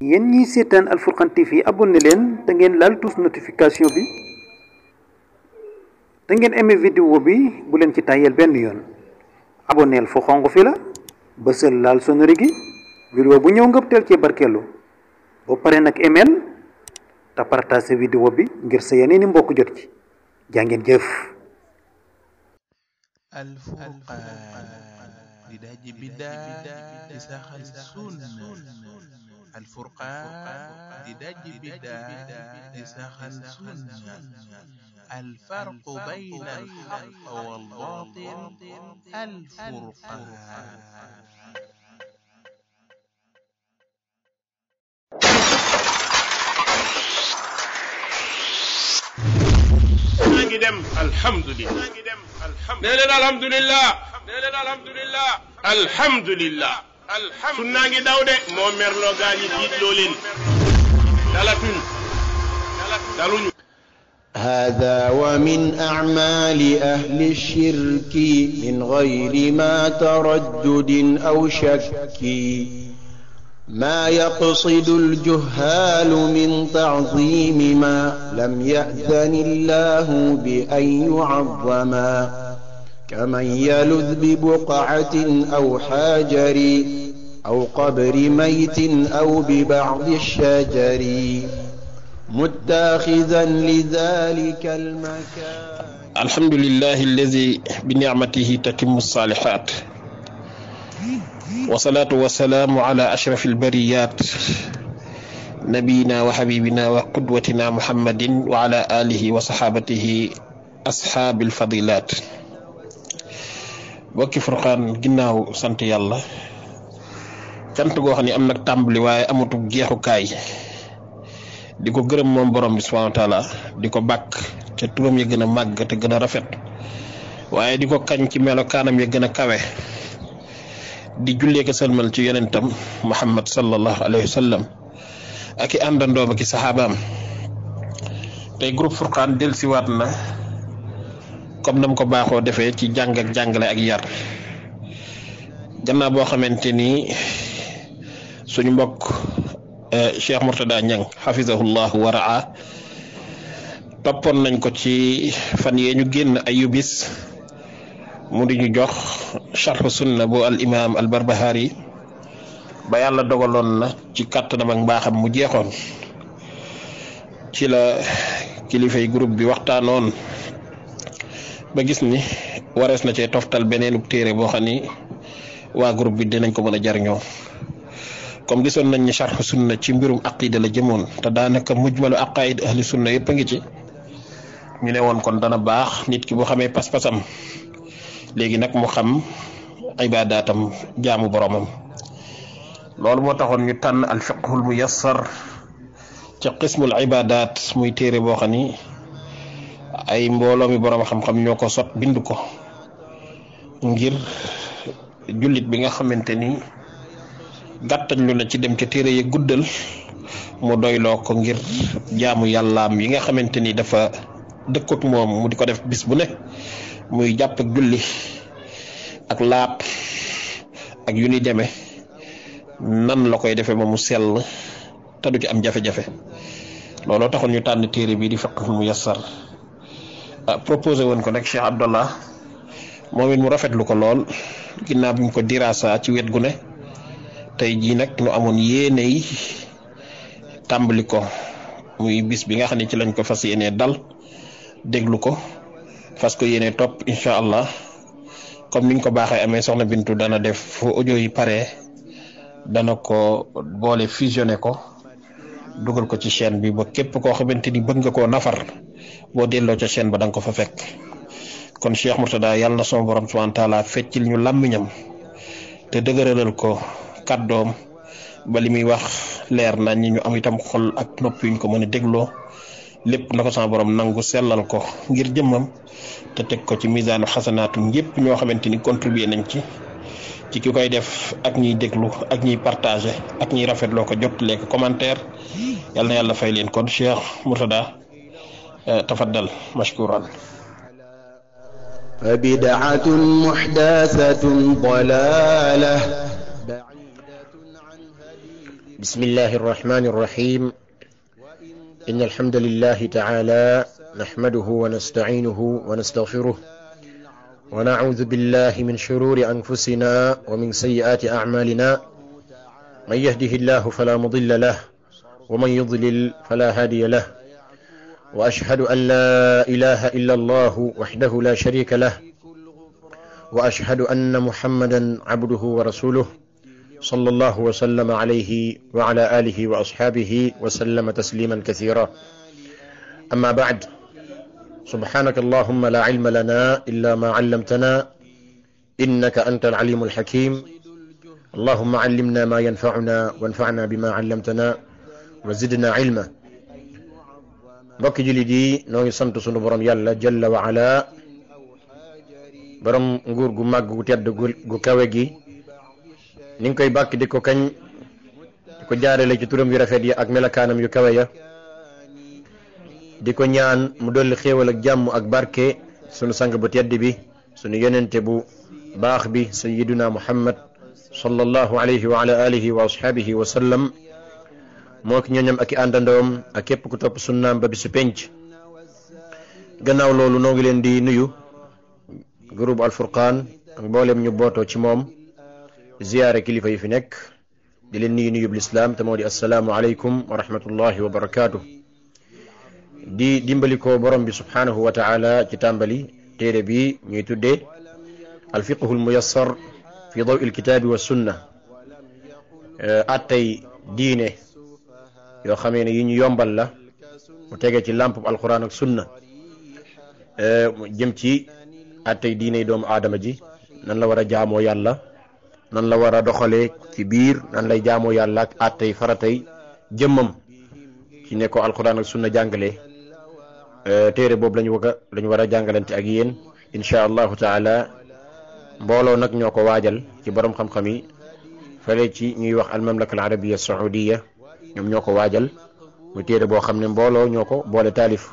yéen ñiy seetaan Al Furqan TV abonné leen te ngeen laal tous notification bi te ngeen aimé vidéo bi bu leen ci tàyyeel benn yoon abonneel fu xonq fi la bësal laal sonori gi vidéo bu ñëw nga teel cee barkeelu ba pare nag email te partagé vidéo bi ngir sa yeneeni mbokk jot ci jaa ngeen jëf. Al Furqan di daji bidaa di saxal sunna Al Furqan di daji bidaa di saxal sunna al farqu bayna al haqq wal baatil Al Furqan. ngi dem alhamdulillah nee leen alhamdulillah alhamdulillah sunna ngi daw de moo merloo gaa ñi tiit loo leen daluñu هذا ومن أعمال أهل الشرك من غير ما تردد أو شك ما يقصد الجهال من تعظيم ما لم يأذن الله بأن يعظما كمن يلذ ببقعة أو حجر أو قبر ميت أو ببعض الشجر متاخذا لذلك المكان. الحمد لله الذي بنعمته تتم الصالحات والصلاة والسلام على أشرف البريات نبينا وحبيبنا وقدوتنا محمد وعلى آله وصحابته أصحاب الفضيلات. bokki Furqan ginnaaw sant yàlla cant goo xam ne am nag tàmbali waaye amutug jeexukaay di ko gërëm moom borom bi subhanahu wa taala di ko bàkk te turam ya gën a màgg te gën a rafet waaye di ko kañ ci melokaanam ya gën a kawe di jullee ko sëlmal ci yonentam Muhammad sallallahu alayhi wa sallam ak i àndandoom ak i saxaabaam. tey groupe Furqan dellusiwaat na comme nam ko baaxoo defee ci jàng ak jàngale ak yar gannaaw boo xamante ni suñu mbokk Cheikh Mourtada Niang xafizahullah wa raa toppoon nañ ko ci fan yee ñu génn ay yubis mu di ñu jox sharh sunna bu al imam al barbahari ba yàlla dogaloon na ci kàttanam ak mbaaxam mu jeexoon ci la kilifay groupe bi waxtaanoon ba gis ni warees na cee toftal beneenub téere boo xam ni waa groupe bi dinañ ko mën a jariñoo comme gisoon nañ ni sharh sunna ci mbirum aqida la jëmoon te daanaka mujmalu aqaid ahli sunna yëpp a ngi ci ñu ne woon kon dana baax nit ki bu xamee pas-pasam léegi nag mu xam ibadaatam jaamu boromam. loolu moo taxoon ñu tànn al fiqhul muyassar ci qismul ibadat muy téere boo xam ni ay mbooloo mi borom xam-xam ñoo ko sot bind ko ngir jullit bi nga xamante ni gàttañ lu na ci dem ca téere ya guddal mu doyloo ko ngir jaamu yàllaam yi nga xamante ni dafa dëkkook moom mu di ko def bis bu ne muy jàpp ak julli ak laab ak yu ni demee nan la koy defee ba mu sell te du ci am jafe-jafe. looloo taxoon ñu tànn téere bii di fiqhul muyassar proposé woon ko nag Cheikh Abdallah moom it mu rafetlu ko lool ginnaaw bi ñu ko dirasa ci wet gu ne tey jii nag ñu amoon yéene yi tàmbali ko muy bis bi nga xam ne ci lañ ko fas yéenee dal déglu ko fas ko yéenee topp incha allah comme niñ ko baaxee amee soxna Bintu dana def fu audio yi pare dana ko boole fusionné ko dugal ko ci chaîne bi ba képp koo xamante ni bëgg nga koo nafar boo delloo ca chaîne ba da nga ko fa fekk. kon Cheikh Mourtada yàlla na sama borom subhanahu wa taala feccil ñu làmmiñam te dëgëralal ko kàddoom ba li muy wax leer na ñi ñu am itam xol ak nopp yuñ ko mën a dégloo lépp na ko sama borom nangu sellal ko ngir jëmmam te teg ko ci misaanu xasanaatum yépp ñoo xamante ni contribuer nañ ci ki koy def ak ñiy déglu ak ñiy partager ak ñiy rafetloo ko jottalee ko commentaire yàlla na yàlla fay leen. kon Cheikh Mourtada tafaddal mashkuran. فبدعة محدثة ضلالة بسم الله الرحمن الرحيم إن الحمد لله تعالى نحمده ونستعينه ونستغفره ونعوذ بالله من شرور أنفسنا ومن سيئات أعمالنا من يهده الله فلا مضل له ومن يضلل فلا هادي له وأشهد أن لا إله إلا الله وحده لا شريك له وأشهد أن محمدا عبده ورسوله صلى الله وسلم عليه وعلى آله وأصحابه وسلم تسليما كثيرا أما بعد سبحانك اللهم لا علم لنا إلا ما علمتنا إنك أنت العليم الحكيم اللهم علمنا ما ينفعنا وانفعنا بما علمتنا وزدنا علما mbokki jullit yi noo ngi sant sunu borom yàlla jalla wa ala borom nguur gu màgg gu tedd gu kawe gi ni ngi koy bàkk di ko kañ di ko jaarale ci turam yu rafet yi ak melakaanam yu kawe ya di ko ñaan mu dolli xéewal ak jàmm ak barke sunu sang bu tedd bi sunu yonente bu baax bi sayyiduna muhammad sallallahu alayhi wa ala alihi wa ashabihi wa sallam moo ki ñooñam ak i àndandoom ak képp ku topp sunnaam ba bisu penc gannaaw loolu noo ngi leen di nuyu groupe Al Furqan ak mboolem ñu bootoo ci moom ziyaare kilifa yi fi nekk di leen nuyub lislaam te moo di assalaamu aleykum wa rahmatullahi wa barakaatu di dimbali ko borom bi subhanahu wa taala ci tàmbali téere bi ñuy tuddee alfiqhu almuyassar fi dawi alkitaabi wa sunna attay diine yoo xamee ne yi ñu yombal la mu tege ci làmp alquran ak sunna jëm ci attay diine doomu aadama ji nan la war a jaamoo yàlla nan la war a doxalee ci biir nan lay jaamoo yàlla ak attay faratay jëmmam ci ne ko alquran ak sunna jàngale téere boobu lañu war a jàngalante ak yéen insha allahu taala mbooloo nag ñoo ko waajal ci borom xam-xam yi fale ci ñuy wax al mamlaka al arabia saudiya ñoom ñoo ko waajal muy téere boo xam ne mbooloo ñoo ko boole taalif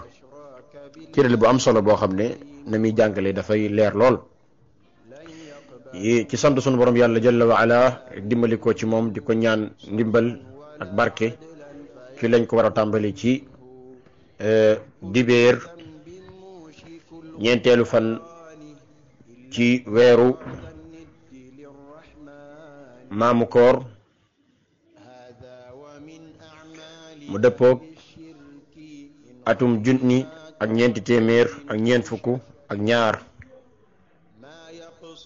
téere bu am solo boo xam ne na muy jàngale dafay leer lool ci sant sunu borom yàlla jalla wa ala dimbali ko ci moom di ko ñaan ndimbal ak barke ci lañ ko war a tàmbali ci dibéer ñeenteelu fan ci weeru maamu koor mu dëppoog atum junni ak ñeenti téeméer ak ñeent fukk ak ñaar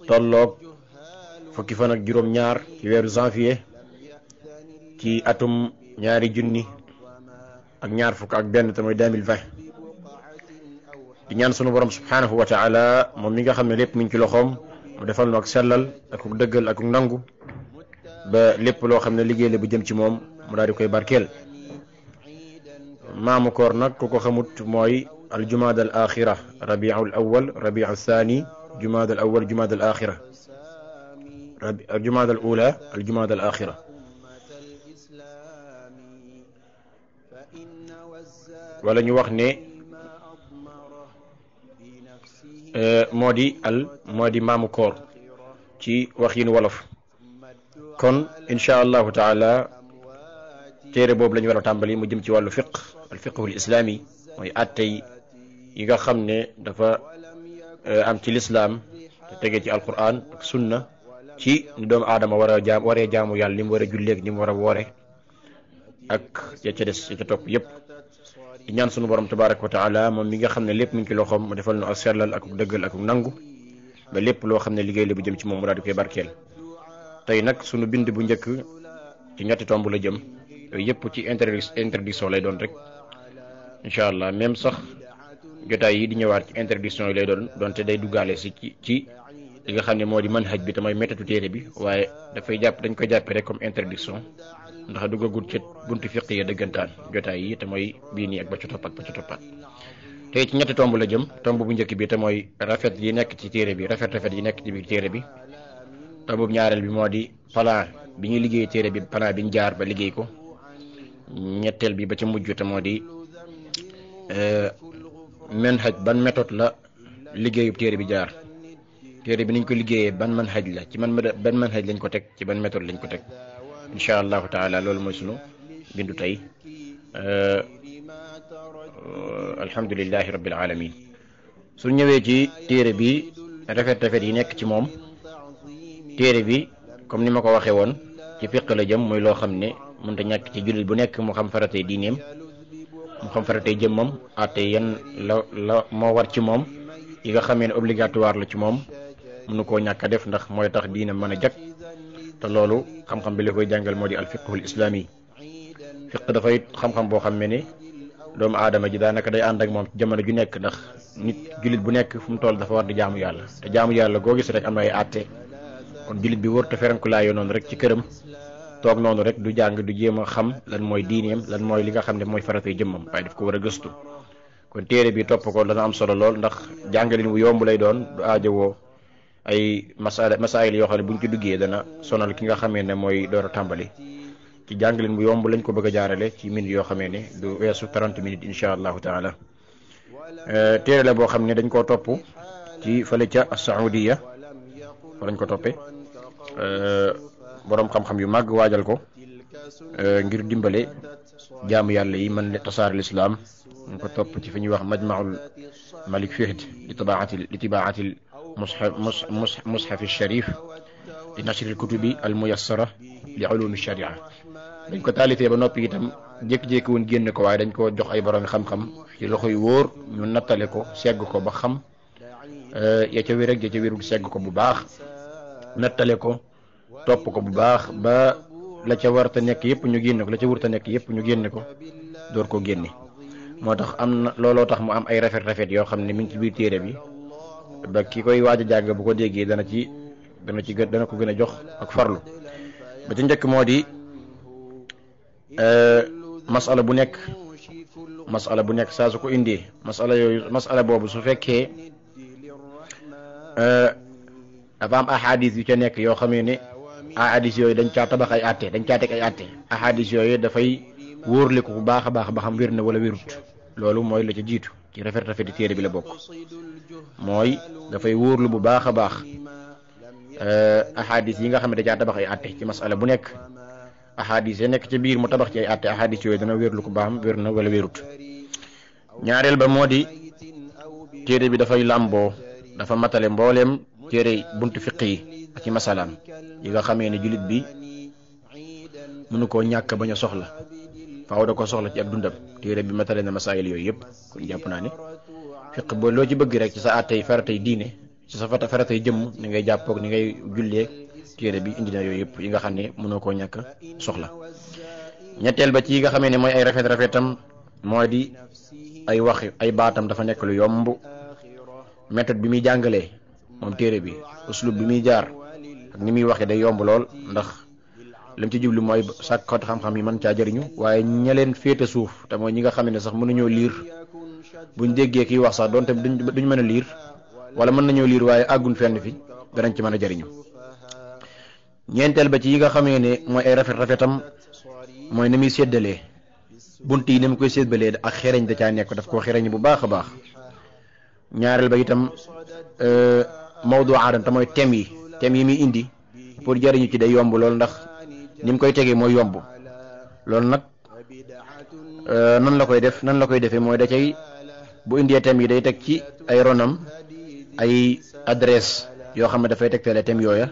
tolloog fukki fan ak juróom ñaar ci weeru janvier ci atum ñaari junni ak ñaar fukk ak benn te mooy 2020 di ñaan sunu borom subhanahu wa taala moom mi nga xam ne lépp mi ngi ci loxoom mu defal nu ak sellal ak dëggal ak nangu ba lépp loo xam ne liggéey la bu jëm ci moom mu daal di koy barkeel maamu koor nag ku ko xamut mooy al jumaada al axira rabiul awal rabiul thani jumaada al awal jumaada al axira al jumaada al ula al jumaada al axira wala ñu wax ne moo di maamu koor ci wax yin wolof kon insha allahu taala téere boobu la ñu war a tàmbali mu jëm ci wàllu fiq al fiqhu al islami mooy attey yi nga xam ne dafa am ci lislaam te tege ci alquran ak sunna ci ni doomu aadama waree jaamu yàlla ni mu war a julleeg ni mu war a woore ak ya ca des ya ca topp yépp di ñaan sunu borom tabaraka wa taala moom mi nga xam ne lépp mi ngi ci loxoom mu defal nu ak sellal ak dëggal ak nangu ba lépp loo xam ne liggéey la bu jëm ci moom mu daal di koy barkeel tey nag sunu bind bu njëkk ci ñetti tomb la jëm yooyu yëpp ci introduction lay doon rek incha allah même sax jotaay yi di ñëwaat ci introduction yi lay doon donte day duggaale si ci li nga xam ne moo di manhaj bi te mooy méthode téere bi waaye dañ koy jàppe rek comme introduction ndax duggagul ci buntu fiq yi dëggantaan jotaay yi te mooy bii nii ak ba ca toppaat tey ci ñetti tomb la jëm tomb bu njëkk bi te mooy rafet yi nekk ci téere bi rafet yi nekk ci biir téere bi tomb bu ñaareel bi moo di plan bi ñuy liggéey téere bi plan bi ñu jaar ba liggéey ko ñetteel bi ba ca mujj te moo di manhaj ban méthode la liggéeyub téere bi jaar téere bi niñ ko liggéeyee ban manhaj la ci ban manhaj lañ ko teg ci ban méthode lañ ko teg incha allahu taala loolu mooy sunu bindu tey alhamdulillahi rabbil alamin su ñëwee ci téere bi rafet yi nekk ci moom téere bi comme ni ma ko waxee woon ci fiq la jëm muy loo xam ne mënta ñàkk ci jullit bu nekk mu xam faratay diineem mu xam faratay jëmmam àtte yan la moo war ci moom yi nga xamee ne obligatoire la ci moom mënu koo ñàkk a def ndax mooy tax diine mën a jag te loolu xam-xam bi li koy jàngal moo di al fiqhul islami fiq dafay xam-xam boo xam ne doomu aadama ji daanaka day ànd ak moom jamono ju nekk ndax nit jullit bu nekk fu mu toll dafa war di jaamu yàlla te jaamu yàlla goo gis rek am na ay àtte kon jullit bi wër te ferenkulaayoo noonu rek ci këram toog noonu rek du jàng du jéem a xam lan mooy diineem lan mooy li nga xam ne mooy faratay jëmmam waaye daf ko war a gëstu kon téere bi topp ko dana am solo lool ndax jàngalin wu yomb lay doon du aajowoo ay masaayil yoo xam ne buñ ci duggee dana sonal ki nga xamee ne mooy door a tàmbali ci jàngalin bu yomb lañ ko bëgg a jaarale ci minutes yoo xamee ne du weesu 30 minutes incha allahu taala téere la boo xam ne dañ koo topp ci fële ca Saudiya fa lañ ko toppee boroom xam-xam yu màgg waajal ko ngir dimbale jaamu yàlla yi mën tasaare lislaam ñu ko topp ci fi ñuy wax majmaul malik fihd li tibaatil mushaf sharif li nashril kutubi al muyassara li ulumi sharia dañ ko taalifee ba noppi itam jékki-jékki woon génne ko waaye dañ ko jox ay borom xam-xam ci loxo yu wóor ñu nattale ko segg ko ba xam ya ca wér ak ya ca wérul segg ko bu baax nattale ko topp ko bu baax ba la ca warta nekk yëpp ñu génne ko la ca wurta nekk yëpp ñu génne ko door koo génne moo tax am na looloo tax mu am ay rafet yoo xam ne mi ngi ci biir téere bi ba ki koy waaj a jàng bu ko déggee dana ko gën a jox ak farlu ba ci njëkk moo di masala bu nekk saa su ko indee masala boobu su fekkee dafa am ahadis yu ca nekk yoo xamee ne ahadis yooyu dañ caa tabax ay àtte dañ caa teg ay àtte ahadis yooyu dafay wóorle ko bu baax a baax ba xam wér na wala wérut loolu mooy la ca jiitu ci rafet di téere bi la bokk mooy dafay wóorlu bu baax a baax ahadis yi nga xam ne da caa tabax ay àtte ci masala bu nekk ahadis ya nekk ci biir mu tabax ci ay àtte ahadis yooyu dana wérlu ko baax wér na wala wérut ñaareel ba moo di téere bi dafay làmboo dafa matale mbooleem téere buntu fiq yi ak ci masalaam yi nga xamee ne jullit bi mënu koo ñàkk bañ a soxla faaw da ko soxla ci ab dundam téere bi matale na masaayil yooyu yëpp kon jàpp naa ne fiq boo loo ci bëgg rek ci sa àttey faratay diine ci sa faratay jëmm ni ngay jàppoog ni ngay jullee téere bi indi na yooyu yëpp yi nga xam ne mënoo koo ñàkk soxla ñetteel ba ci yi nga xamee ne mooy ay rafetam moo di ay wax ay baatam dafa nekk lu yomb méthode bi muy jàngalee moom téere bi uslub bi muy jaar ak ni muy waxee day yomb lool ndax lam ci jublu mooy sàkkat xam-xam yi mën caa jëriñu waaye ña leen féete suuf te mooy ñi nga xam ne sax mënuñoo liir buñ déggee kiy wax sax doonte duñ mën a liir wala mën nañoo liir waaye àggun fenn fi danañ ci mën a jëriñu ñeenteel ba ci yi nga xamee ne mooy ay rafetam mooy ni muy séddalee bunt yi ni mu koy séddalee ak xereñ da caa nekk daf koo xereñ bu baax a baax ñaareel ba itam mawdu aadan te mooy thème yi muy indi pour jëriñu ci day yomb lool ndax ni mu koy tegee mooy yomb loolu nag nan la koy defee mooy da cay bu indee thème yi day teg ci ay ronam ay adresse yoo xam ne dafay tegtale thème yooya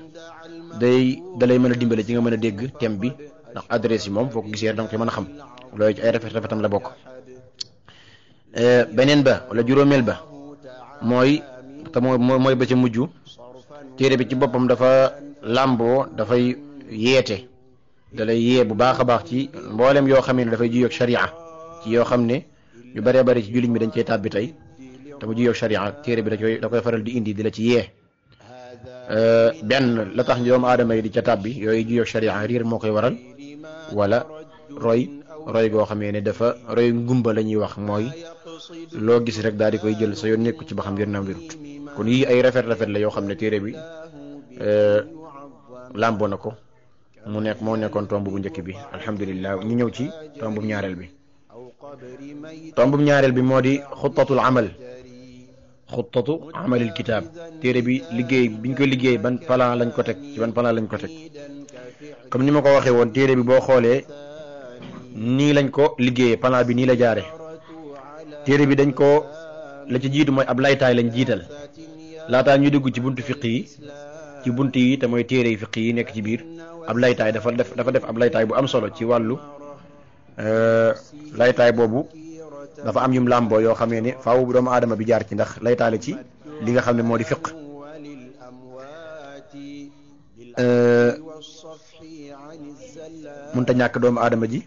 da lay mën a dimbale ci nga mën a dégg thème bi ndax adresse yi moom foo ko gisee da nga koy mën a xam loolu ci ay rafetam la bokk. beneen ba wala juróomeel ba mooy te mooy ba ca mujj téere bi ci boppam dafa làmboo dafay yeete da lay yee bu baax a baax ci mboolem yoo xam ne dafay jiyoog sharia ci yoo xam ne ñu bëree bëri ci jullit mi dañ cee tàbbi tey te mu jiyoog sharia téere bi da koy faral di indi di la ci yee benn la tax doomu aadama yi di ca tàbbi yooyu jiyoog sharia riir moo koy waral wala roy goo xamee ne dafa roy ngumba la ñuy wax mooy loo gis rek daal di koy jël sa yoon nekku ci ba xam wér na wérut kon yii ay rafet la yoo xam ne téere bi làmboo na ko moo nekkoon tomb bu njëkk bi alhamdulillah ñu ñëw ci tombum ñaareel bi moo di xuttatu amalil kitaab téere bi liggéey biñ ko liggéey ban plan lañ ko teg comme ni ma ko waxee woon téere bi boo xoolee nii lañ ko liggéeyee plan bi nii la jaare téere bi dañ ko la ci jiitu mooy ab laytaay lañ jiital laataa ñuy dugg ci buntu fiq yi ci bunt yi te mooy téere yi fiq yi nekk ci biir ab laytaay dafa def ab laytaay bu am solo ci wàllu laytaay boobu dafa am yum làmboo yoo xamee ne faaw bu doomu aadama bi jaar ci ndax laytaay la ci li nga xam ne moo di fiq mënta ñàkk doomu aadama ji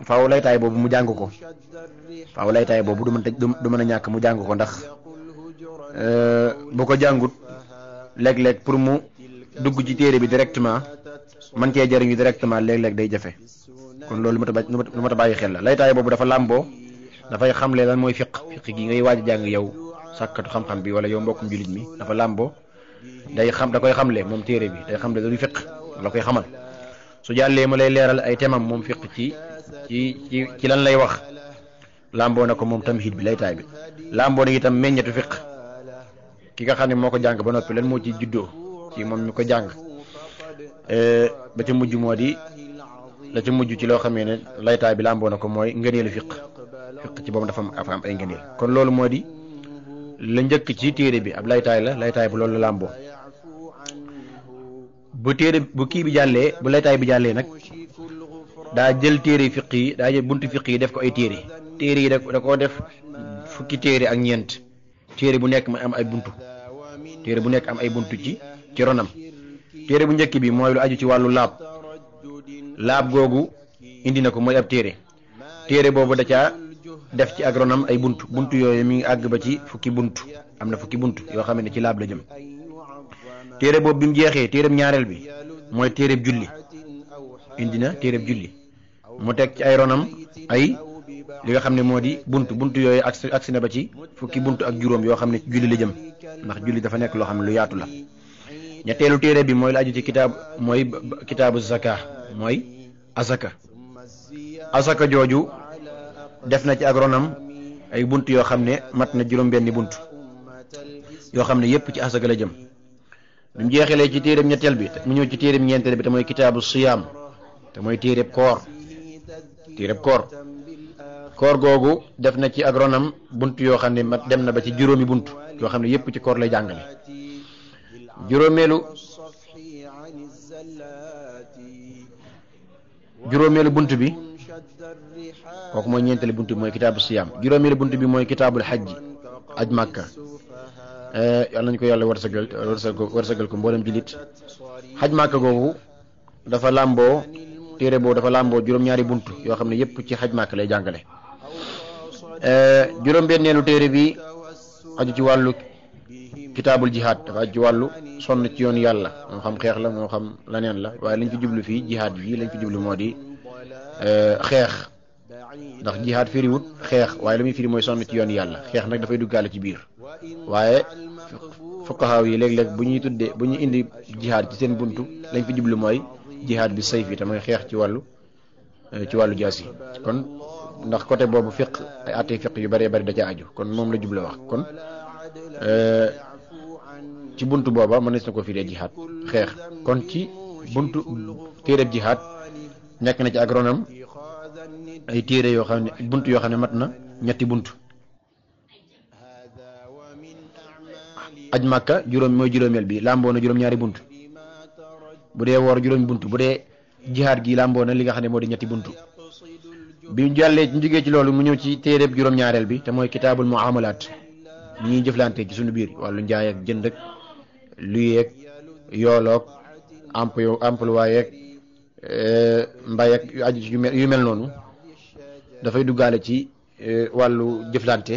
faaw laytaay boobu mu jàng ko faaw laytaay boobu du mën a ñàkk mu jàng ko ndax bu ko jàngut léeg-léeg pour mu dugg ci téere bi directement man cee jëriñu directement léeg-léeg day jafe kon loolu lu mat a bàyyi xel la laytaay boobu dafa làmboo dafay xamle lan mooy fiq gi ngay waaj a jàng yow sàkkatu xam-xam bi wala yow mbokkum jullit mi dafa làmboo da koy xamle moom téere bi day xamle lu fiq la koy xamal su jàllee mu lay leeral ay temam moom fiq ci lan lay wax làmboo na ko moom tamhid bi laytaay bi làmboo na itam meññetu fiq ki nga xam ne moo ko jàng ba noppi lan moo ci juddoo ci moom mi ko jàng ba ca mujj moo di la ca mujj ci loo xamee ne laytaay bi làmboo na ko mooy ngëneelu fiq ci boobu dafa am ay ngëneel kon loolu moo di la njëkk ci téere bi ab laytaay bu loolu la làmboo bu kii bi jàllee bu laytaay bi jàllee nag daa jël téere fiq yi daa jël buntu fiq yi def ko ay téere yi da koo def fukki téere ak ñeent téere bu nekk ma am ay buntu téere bu nekk am ay buntu ci ronam téere bu njëkk bi mooy lu aju ci wàllu laab googu indi na ko mooy ab téere boobu da caa def ci ak ronam ay buntu yooyu mi ngi àgg ba ci fukki buntu am na fukki buntu yoo xam ne ci laab la jëm téere boobu bi mu jeexee téereb ñaareel bi mooy téereb julli indi na téereb julli mu teg ci ay ronam ay li nga xam ne moo di buntu yooyu agsi na ba ci fukki buntu ak juróom yoo xam ne ci julli la jëm ndax julli dafa nekk loo xam ne lu yaatu la ñetteelu téere bi mooy la aju ci kitaabu zaka mooy asaka jooju def na ci ak ronam ay buntu yoo xam ne mat na juróom-benni buntu yoo xam ne yépp ci asaka la jëm bi mu jeexalee ci téereb ñetteel bi mu ñëw ci téereb ñeenteel bi te mooy kitaabu siyaam te mooy téereb koor googu def na ci ak ronam bunt yoo xam ne dem na ba ci juróomi bunt yoo xam ne yépp ci koor lay jàngale juróomeelu bunt bi kooku mooy ñeenteelu bunt bi mooy kitaabu siyaam juróomeelu bunt bi mooy kitaabul xajji aj màkka yàlla nañu ko yàlla warsagal ko mboolem jullit xaj màkka googu dafa làmboo téere boobu dafa làmboo juróom-ñaari bunt yoo xam ne yépp ci xaj màkka lay jàngale juróom-benneelu téere bi aju ci wàllu kitaabul jihaad dafa aju ci wàllu sonn ci yoon yàlla moo xam xeex la moo xam leneen la waaye lañ fi jublu fii jihaad fii lañ fi jublu moo di xeex ndax jihaad firiwut xeex waaye la muy firi mooy sonn ci yoon yàlla xeex nag dafay duggaale ci biir waaye fuqahaa yi léeg-léeg bu ñuy indi jihaad ci seen buntu lañ fi jublu mooy jihaad bi sayf yi te mooy xeex ci wàllu jaasi kon ndax côté boobu fiq ay àttee fiq yu bëree bëri da ca aju kon moom la jublu wax kon ci buntu booba mënees na ko firee jihaad xeex kon ci buntu téereb jihaad nekk na ci ak ronam ay téere yoo xam ne buntu yoo xam ne mat na ñetti buntu aj màkka mooy juróomeel bi làmboo na juróom-ñaari buntu bu dee woor juróomi buntu bu dee jihaad gi làmboo na li nga xam ne moo di ñetti buntu bi ñu jàllee ñu jógee ci loolu mu ñëw ci téereb juróom-ñaareel bi te mooy kitaabul muamalaat ni ñuy jëflante ci suñu biir wàllu njaay ak jënd ak luyeeg yooloog emploi yeeg mbay ak aju ci yu mel noonu dafay duggaale ci wàllu jëflante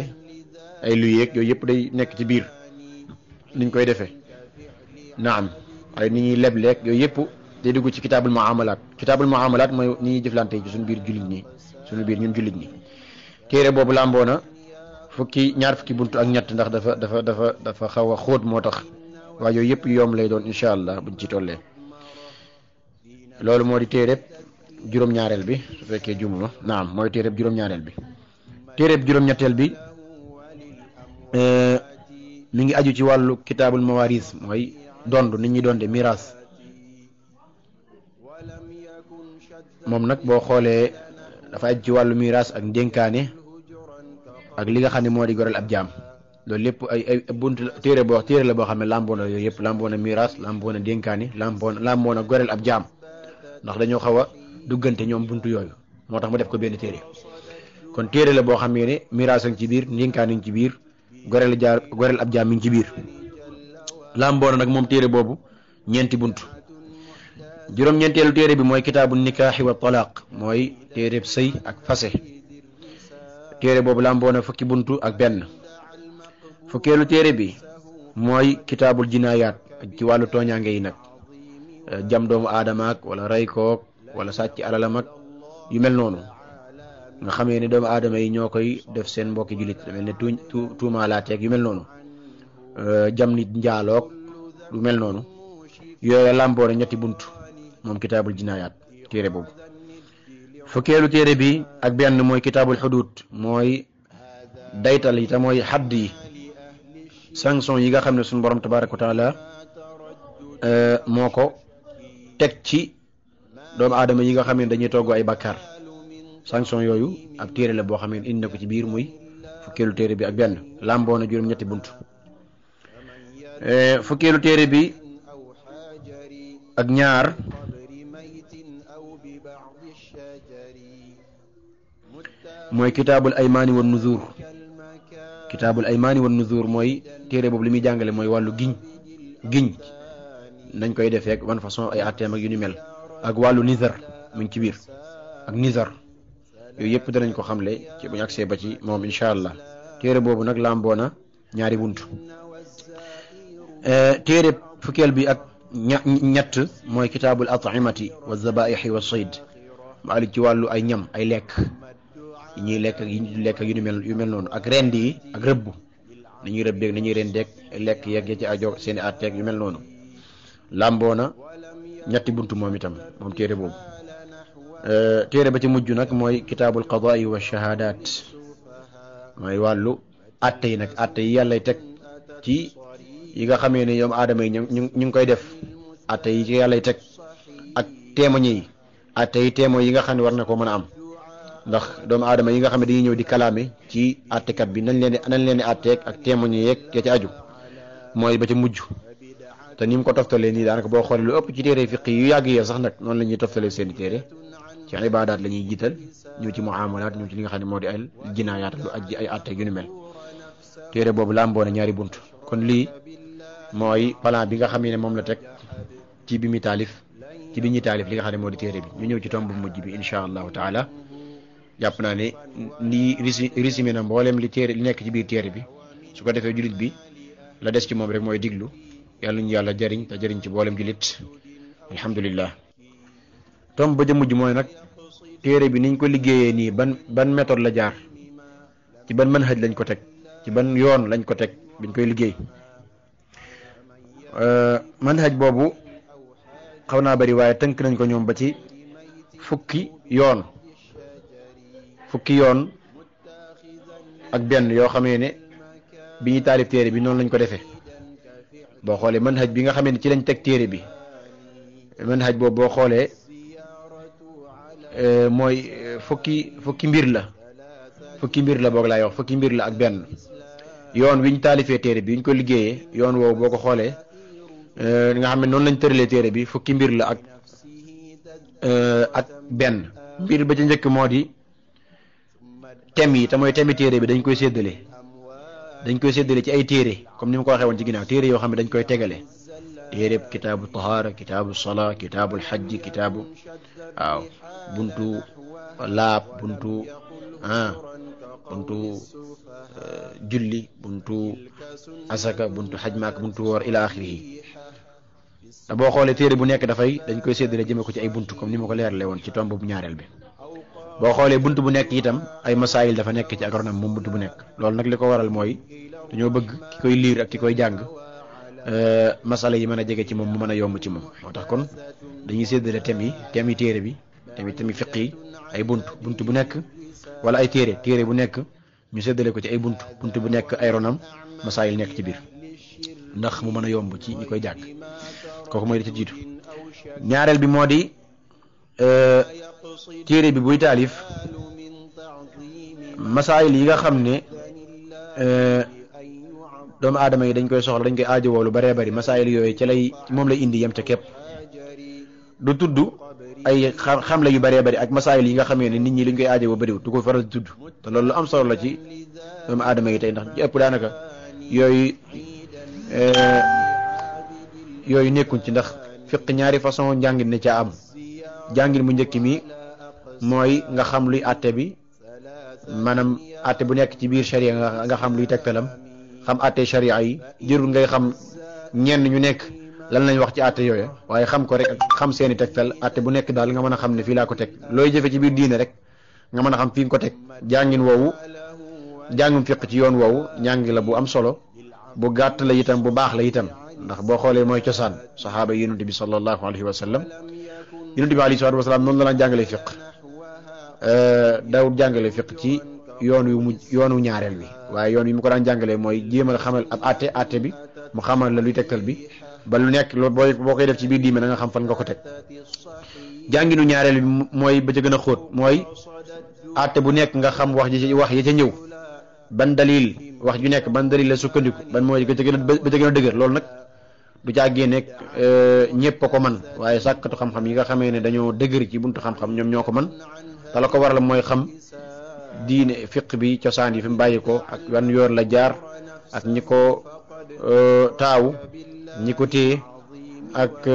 ay luyeeg yooyu yëpp day nekk ci biir niñ koy defee naam ay ni ñuy lebleeg yooyu yëpp day dugg ci kitaabul muamalaat mooy ni ñuy jëflante ci suñu biir jullit ñi suñu biir ñun jullit ñi téere boobu làmboo na ñaar fukki buntu ak ñett ndax dafa xaw a xóot moo tax waaye yooyu yëpp yoom lay doon incha allah buñ ci tollee loolu moo di téereb juróom-ñaareel bi su fekkee jumuma naam mooy téereb juróom-ñaareel bi téereb juróom-ñetteel bi mi ngi aju ci wàllu kitaabul mawaris mooy dond nit ñi donde miraas moom nag boo xoolee dafa aj ci wàllu miraas ak ndénkaane ak li nga xam ne moo di goreel ab jaam loolu lépp ay bunt téere la boo xam ne làmboo na yooyu yëpp làmboo na miraas làmboo na ndénkaane làmboo na goreel ab jaam ndax dañoo xaw a duggante ñoom buntu yooyu moo tax mu def ko benn téere kon téere la boo xam ne miraas a ngi ci biir ndénkaane ngi ci biir goreel ab jaam mi ngi ci biir làmboo na nag moom téere boobu ñeenti buntu juróom-ñeenteelu téere bi mooy kitaabu nikaaxi wa talaaq mooy téere sëy ak fase téere boobu làmboo na fukki buntu ak benn fukkeelu téere bi mooy kitaabul jinaayaat ci wàllu tooñaange yi nag jam doomu aadama ak wala rey kook wala sàcc alalam ak yu mel noonu nga xamee ne doomu aadama yi ñoo koy def seen mbokki jullit mel ne tuumaalaateeg yu mel noonu jam nit njaaloog lu mel noonu yooyu làmboo na ñetti bunt moom kitaabul jinaayaat téere boobu fukkeelu téere bi ak benn mooy kitaabul xuduud mooy daytal yi te mooy xadd yi sanction yi nga xam ne suñu borom tabaaraka wa taala moo ko teg ci doomu aadama yi nga xam ne dañuy togg ay bakkaar sanction yooyu ab téere la boo xam ne indi na ko ci biir muy fukkeelu téere bi ak benn làmboo na juróom-ñetti bunt fukkeelu téere bi ak ñaar mooy kitaabul aymaani wan nuzuur kitaabul aymaani wan nuzuur mooy téere boobu li muy jàngale mooy wàllu giñ nañ koy defee ak ban façon ay atteem ak yu ni mel ak wàllu nizar mu ngi ci biir ak nizar yooyu yëpp danañ ko xamle ci buñu agsee ba ci moom incha allah téere boobu nag làmboo na ñaari bunt téere fukkeel bi ak ñett mooy kitaabul at'imati wa zabaixi wa sayd maali ci wàllu ay ñam ay lekk yi ñuy lekk ak yi ñu lekk ak yu mel noonu ak rend yi ak rëbb nañuy rëbbeeg nañuy rendeeg lekk yeeg ya ci ajo seeni atteeg yu mel noonu làmboo na ñetti buntu moom itam moom téere boobu téere ba ci mujj nag mooy kitaabul qadaai wa shahaadaat mooy wàllu atte yi nag atte yi yàllay teg ci yi nga xamee ne ñoom aadama yi ñu ngi koy def atte yi ci yàllay teg ak témoin yi atte yi témoin yi nga xam ne war na ko mën a am ndax doomu aadama yi nga xam ne dañuy ñëw di kalaame ci attekat bi nañ leen di atteeg ak témoin yeeg ya ci aju mooy ba ci mujj te ni mu ko toftalee nii daanaka boo xoolee lu ëpp ci téere fiqi yu yàgg yee sax nag noonu la ñuy toftalee seeni téere ci ibaadaat la ñuy jiital ñëw ci muamalaat ñëw ci li nga xam ne moo di ay jinaayaat lu aj ay atte yu ni mel téere boobu làmboo na ñaari bunt kon lii mooy plan bi nga xam ne moom la teg ci bi ñuy taalif li nga xam ne moo di téere bi ñu ñëw ci tomb bu mujj bi incha allahu taala jàpp naa ne lii résumé na mboolem li nekk ci biir téere bi su ko defee jullit bi la des ci moom rek mooy diglu yàlla ñu yàlla jëriñ te jëriñ ci mboolem jullit alhamdulillah tomb ba ja mujj mooy nag téere bi niñ ko liggéeyee nii ban méthode la jaar ci ban manhaj lañ ko teg ci ban yoon lañ ko teg biñ koy liggéey manhaj boobu xaw naa bari waaye tënk nañ ko ñoom ba ci fukki yoon ak benn yoo xamee ne bi ñuy taalif téere bi noonu lañ ko defee boo xoolee manhaj bi nga xamee ne ci lañ teg téere bi manhaj boobu boo xoolee mooy fukki mbir la boog laay wax fukki mbir la ak benn yoon wi ñu taalifee téere bi ñu ko liggéeyee yoon woowu boo ko xoolee nga xam ne noonu lañ tëralee téere bi fukki mbir la ak benn mbir ba ca njëkk moo di thème yi te mooy thème téere bi dañ koy séddale ci ay téere comme ni ma ko waxee woon ci ginnaaw téere yoo xam ne dañ koy tegale téere kitaabu tahaara kitaabu salaa kitaabu xajji kitaabu waaw buntu laab buntu julli buntu asaka buntu xaj maak buntu woor ila axirihi te boo xoolee téere bu nekk dañ koy séddale jëme ko ci ay buntu comme ni ma ko leerale woon ci tomb bu ñaareel bi boo xoolee bunt bu nekk itam ay masaayil dafa nekk ci agronome moom bunt bu nekk loolu nag li ko waral mooy dañoo bëgg ki koy liir ak ki koy jàng masala yi mën a jege ci moom mu mën a yomb ci moom moo tax kon dañuy séddale thème yi téere bi thème fiq yi ay bunt bu nekk wala ay téere bu nekk ñu séddale ko ci ay bunt bu nekk ay ronam masaayil nekk ci biir ndax mu mën a yomb ci ñi koy jàng kooku mooy li ci jiitu ñaareel bi moo di téere bi buy taalif masaayil yi nga xam ne doomu aadama yi dañ koy soxla dañ koy aajowoo lu baree bari masaayil yooyu ca lay moom lay indi yem ca képp du tudd ay xam la yu baree bari ak masaayil yi nga xamee ne nit ñi liñ koy aajowoo bariwul du ko faral di tudd te loolu lu am solo la ci doomu aadama yi tey ndax ci ëpp daanaka yooyu nekkuñ ci ndax fiq ñaari façon njàngin ne ca am jàngin mu njëkk mi mooy nga xam luy àtte bi maanaam àtte bu nekk ci biir sharia nga xam luy tegtalam xam àtte sharia yi jërul ngay xam ñenn ñu nekk lan lañ wax ci àtte yooyu waaye xam ko rek ak xam seeni tegtal àtte bu nekk daal nga mën a xam ne fii laa ko teg looy jëfe ci biir diine rek nga mën a xam fi nga ko teg jàngin woowu jàngum fiq ci yoon woowu njàngi la bu am solo bu gàtt la itam bu baax la itam ndax boo xoolee mooy cosaan saxaaba yi yonent bi sallallahu alayhi wa sallam yonent bi alayhi salaatu wa salaam noonu la daan jàngale fiq daawul jàngale fiq ci yoonu ñaareel bi waaye yoon wi mu ko daan jàngalee mooy jéemal xamal ab àtte bi mu xamal la luy tegtal bi ba lu nekk loolu boo koy def ci biir diine da nga xam fan nga ko teg jànginu ñaareel bi mooy ba ca gën a xóot mooy àtte bu nekk nga xam wax ya ca ñëw ban dalil wax ju nekk ban dalil la sukkandiku ban mooy ba ca gën a dëgër loolu nag du caa génne ñëpp a ko man waaye sàkkatu xam-xam yi nga xamee ne dañoo dëgër ci buntu xam-xam ñoom ñoo ko man te la ko waral mooy xam diine fiq bi cosaan yi fi mu bàyyi ko ak wan yoon la jaar ak ñi ko taawu ñi ko téye ak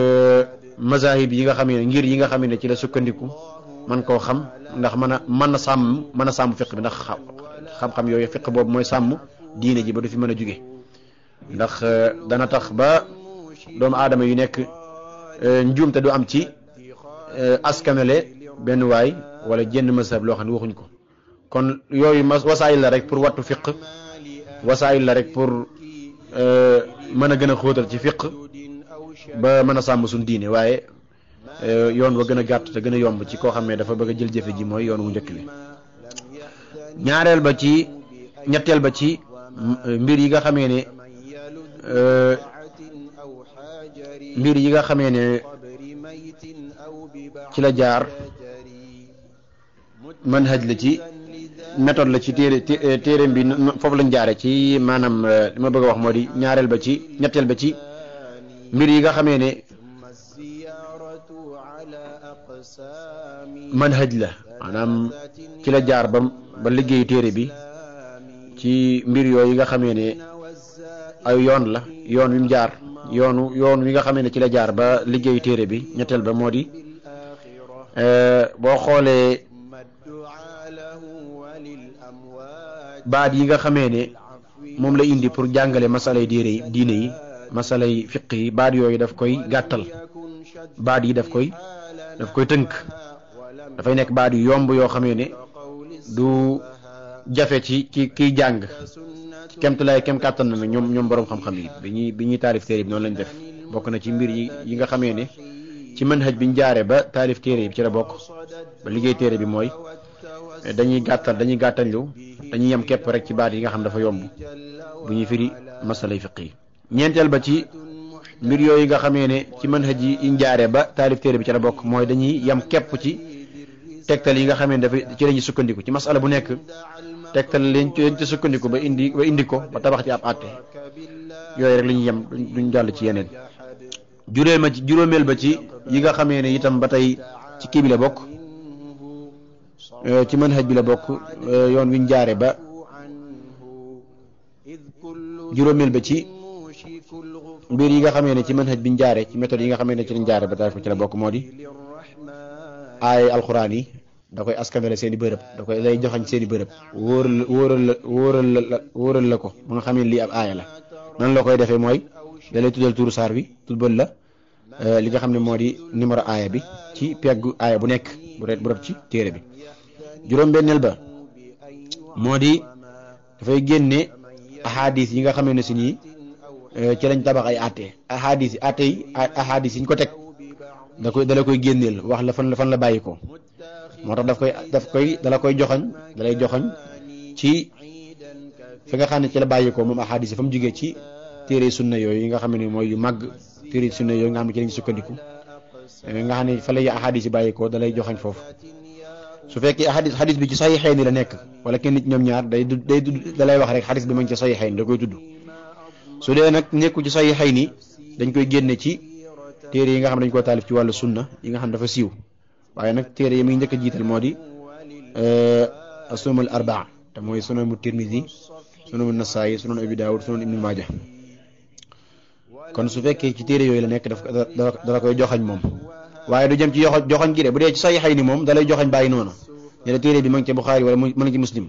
mazahib yi nga xamee ne ngir yi nga xamee ne ci la sukkandiku man koo xam ndax mën a sàmm fiq bi ndax xam-xam yooyu fiq boobu mooy sàmm diine ji ba du fi mën a jóge ndax dana tax ba doomu aadama yu nekk njuumte du am ci askanale benn waay wala jenn mazhab loo xam ne waxuñ ko kon yooyu wasaayil la rek pour wattu fiq wasaayil la rek pour mën a gën a xóotal ci fiq ba mën a sàmm suñ diine waaye yoon wa gën a gàtt te gën a yomb ci koo xam ne dafa bëgg a jël jëfe ji mooy yoon wu njëkk bi ñetteel ba ci mbir yi nga xamee ne ci la jaar manhaj la ci méthode la ci téereem bi foofu lañ jaare ci maanaam li ma bëgg a wax moo di ñetteel ba ci mbir yi nga xamee ne manhaj la maanaam ci la jaar ba liggéeyu téere bi ci mbir yooyu nga xamee ne ay yoon la yoon wi mu jaar yoon wi nga xamee ne ci la jaar ba liggéeyu téere bi ñetteel ba moo di boo xoolee baat yi nga xamee ne moom la indi pour jàngale masalay diine yi masalay fiq yi baat yooyu daf koy gàttal baat yi daf koy tënk dafay nekk baat yu yomb yoo xamee ne du jafe ci kiy jàng ci kemtulaay kem kàttan na ñoom borom xam-xam yi bi ñuy taalif téere bi noonu lañ def bokk na ci mbir yi nga xamee ne ci manhaj biñ jaare ba taalif téere bi ci la bokk ba liggéey téere bi mooy dañuy gàttañlu dañuy yem képp rek ci baat yi nga xam dafa yomb bu ñuy firi masalay fiq yi ñeenteel ba ci mbir yooyu nga xamee ne ci manhaj yi ñu jaare ba taalif téere bi ci la bokk mooy dañuy yem képp ci tegtal yi nga xamee ne dafa ci lañuy sukkandiku ci masala bu nekk tegtal leen ci sukkandiku ba indi ko ba tabax ci ab àtte yooyu rek la ñuy yem duñ jàll ci yeneen juróomeel ba ci yi nga xamee ne itam ba tey ci kii bi la bokk ci manhaj bi la bokk yoon wi ñu jaare ba juróomeel ba ci mbir yi nga xamee ne ci manhaj bi ñu jaare ci méthode yi nga xamee ne ci lañ jaare ba taalif ko ci la bokk moo di ay alxuraan yi da koy askanale seen i bërëb da koy lay joxañ seen i bërëb wóoral la ko ba nga xam ne lii ab aaya la nan la koy defee mooy da lay tuddal turu saar bi tuddal la li nga xam ne moo di numéro aaya bi ci peggu aaya bu nekk bu rot ci téere bi juróom-benneel ba moo di dafay génne ahadis yi nga xamee ne si nii ci lañ tabax ay ahadis yi ñu ko teg dala koy génneel wax la fan la bàyyi ko moo tax dala koy joxañ dalay joxañ ci fi nga xam ne ci la bàyyi ko moom ahadis yi fa mu jógee ci téere sunna yooyu yi nga xam ne mooy yu màgg téere sunna yooyu nga xam ne ci lañ sukkandiku nga xam ne fa lay ahadis yi bàyyi ko dalay joxañ foofu su fekkee xadis bi ci saxiixayni la nekk wala kenn ci ñoom ñaar day da lay wax rek xadis bi ma ngi ci saxiixayni da koy tudd su dee nag nekku ci saxiixayni dañ koy génne ci téere yi nga xam ne dañ koo taalif ci wàllu sunna yi nga xam dafa siiw waaye nag téere yi muy njëkk a jiital moo di as-sunanul arbaa te mooy sunanu Tirmidi sunanu Nasaayi sunanu Abi Daawud sunanu Ibnu Maaja kon su fekkee ci téere yooyu la nekk dala koy joxañ moom waaye du jëm ci joxañ gi de bu dee ci saxiixayni moom da lay joxañ bàyyi noonu ne la téere bi ma ngi ci Buxaari wala ma ngi ci Muslim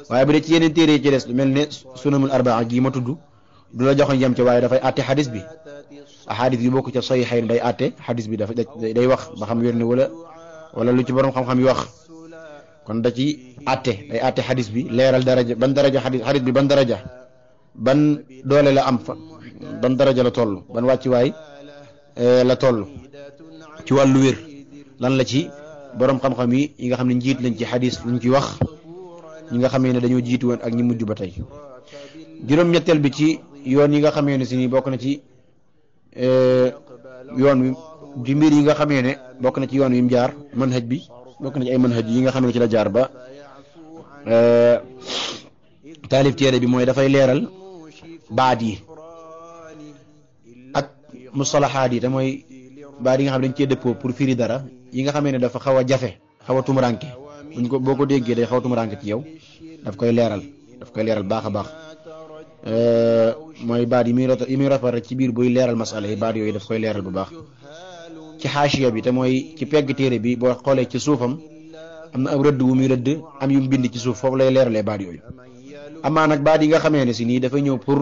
waaye bu dee ci yeneen téere yi ci des lu mel ne sunanul arbaa gii ma tudd du la joxoñ yem ci waaye dafay àtte xadis bi ahadis yu bokk ca saxiixayni day àtte xadis bi dafa day wax ba xam wér ne wala lu ci borom xam-xam yi wax kon da ci àtte day àtte xadis bi leeral daraja ban daraja xadis bi ban daraja ban doole la am fa ban daraja la toll ban wàccuwaay la toll ci wàllu wér lan la ci borom xam-xam yi nga xam ne njiit lañ ci xadis luñ ci wax ñi nga xamee ne dañoo jiitu woon ak ñi mujj ba tey juróom-ñetteel bi ci yoon yi nga xamee ne si ni bokk na ci yoon wi di mbir yi nga xamee ne bokk na ci yoon wi mu jaar manhaj bi bokk na ci ay manhaj yi nga xam ne ci la jaar ba taalif téere bi mooy dafay leeral baat yi ak mustalahaat yi te mooy baat yi nga xam ne dañ cee dëppoo pour firi dara yi nga xamee ne dafa xaw a jafe xaw a tumuranke buñ ko boo ko déggee day xaw a tumuranke ci yow daf koy leeral baax a baax mooy baat yi muy rafet rek ci biir buy leeral masala yi baat yooyu daf koy leeral bu baax ci xaasiya bi te mooy ci pegg téere bi boo xoolee ci suufam am na ab rëdd wu muy rëdd am yu mu bind ci suuf foofu lay leeralee baat yooyu amaa nag baat yi nga xamee ne si nii dafay ñëw pour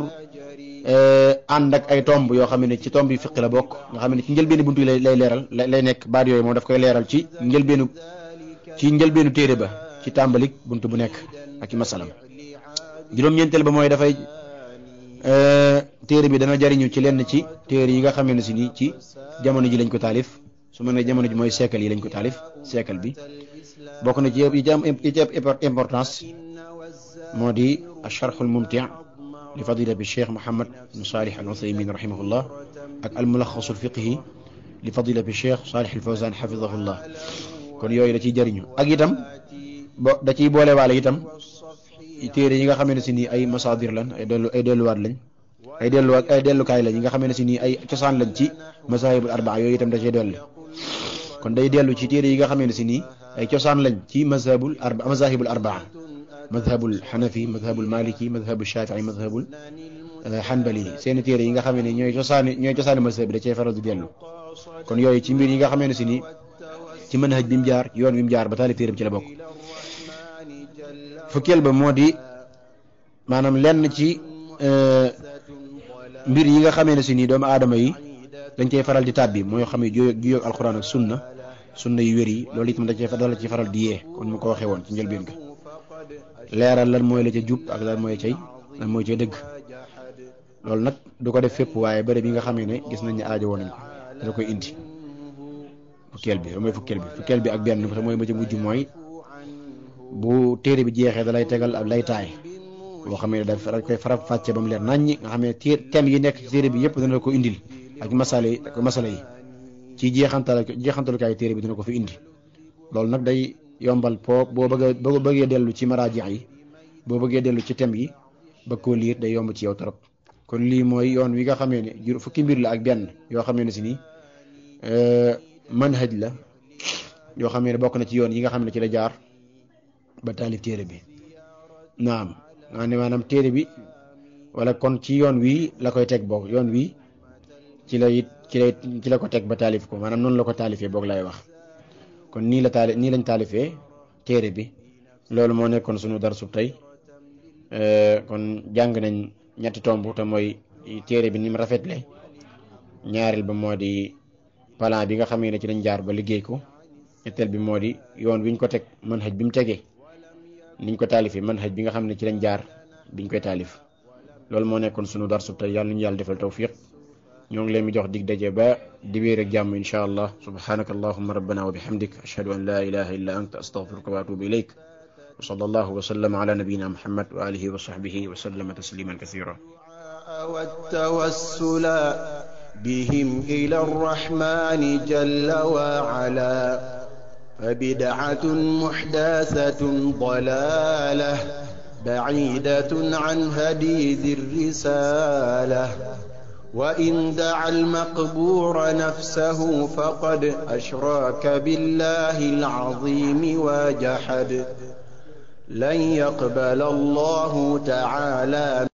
ànd ak ay tomb yoo xam ne ci tomb yi fiq la bokk nga xam ne ci njëlbeenu buntu yi lay leeral lay nekk baat yooyu moom daf koy leeral ci njëlbeenu téere ba ci tàmbalik buntu bu nekk ak ci masalam juróom-ñeenteel ba mooy dafay téere bi dana jariñu ci lenn ci téere yi nga xamee ne si nii ci jamono ji lañ ko taalif su ma nee jamono ji mooy siècle yi lañ ko taalif siècle bi bokk na ci yi ci am importance moo di acharxul mumti li fadilati cheikh Mouhamed bin Salih al Uthaymin rahimahullah ak al mulaxasul fiqhi li fadilati cheikh Salih al Fawzan xafidahullah kon yooyu da ciy jëriñu ak itam da ciy boolewaale itam téere yi nga xamee ne si nii ay masaadir lan ay delluwaat lañ ay dellukaay lañ yi nga xamee ne si nii ay cosaan lañ ci mazahibul arbaa yooyu itam da cee dolli kon day dellu ci téere yi nga xamee ne si nii ay cosaan lañ ci mazahibul arbaa madhabul xanafi madhabul maliki madhabul shafii madhabul xanbali seeni téere yi nga xamee ne ñooy cosaani mazhab bi da cee faral di dellu kon yooyu ci mbir yi nga xamee ne si nii ci manhaj bi mu jaar yoon wi mu jaar ba taalif téeram ci la bokk fukkeel ba moo di maanaam lenn ci mbir yi nga xamee ne si nii doomu aadama yi dañ cey faral di tàbbi mooy xam ne juyóog alquran ak sunna yu wér yi loolu itam dala ci faral di yee kon mu ko waxee woon ci njëlbeen ga leeral lan mooy la ca jub ak lan mooy cay dëgg loolu nag du ko def fépp waaye bëri bi nga xamee ne gis nañ ne aajo woon nañ ko dana koy indi fukkeel bi ak benn te mooy ba ca mujj mooy bu téere bi jeexee da lay tegal ab laytaay boo xam ne dañ koy faram fàcce ba mu leer naññi nga xam ne thème yi nekk ci téere bi yëpp dana ko indil ak masala yi ci jeexantalukaay téere bi dina ko fi indi loolu nag day yombal boo bëggee dellu ci maraaji yi boo bëggee dellu ci thème yi bëgg koo liir day yomb ci yow trop kon lii mooy yoon wi nga xamee ne fukki mbir la ak benn yoo xamee ne si nii manhaj la yoo xamee ne bokk na ci yoon yi nga xam ne ci la jaar ba taalif téere bi naam maanaam téere bi wala kon ci yoon wi la koy teg boog yoon wi ci la ko teg ba taalif ko maanaam noonu la ko taalifee boog lay wax kon nii lañ taalifee téere bi loolu moo nekkoon sunu darsu tey kon jàng nañ ñetti tomb te mooy téere bi ni mu rafetle ñaareel ba moo di plan bi nga xamee ne ci lañ jaar ba liggéey ko ñetteel bi moo di yoon wi ñu ko teg manhaj bi mu tegee niñ ko taalifee manhaj bi nga xam ne ci lañ jaar biñ koy taalif loolu moo nekkoon sunu darsu tey yàlla ñu yàlla defal tawfiq ñoo ngi leen di jox dig daje ba dibéer ak jàmm insha allah subhanaka allahumma rabbana wa bihamdik ashhadu an la ilaha illa anta astaghfiruka wa atubu ilayk wa sallallahu wa sallam ala nabiyyina muhammad wa alihi wa sahbihi wa sallama tasliman kathira والتوسل بهم إلى الرحمن جل وعلا فبدعة محدثة ضلالة بعيدة عن هدي ذي الرسالة وإن دعا المقبور نفسه فقد أشرك بالله العظيم وجحد لن يقبل الله تعالى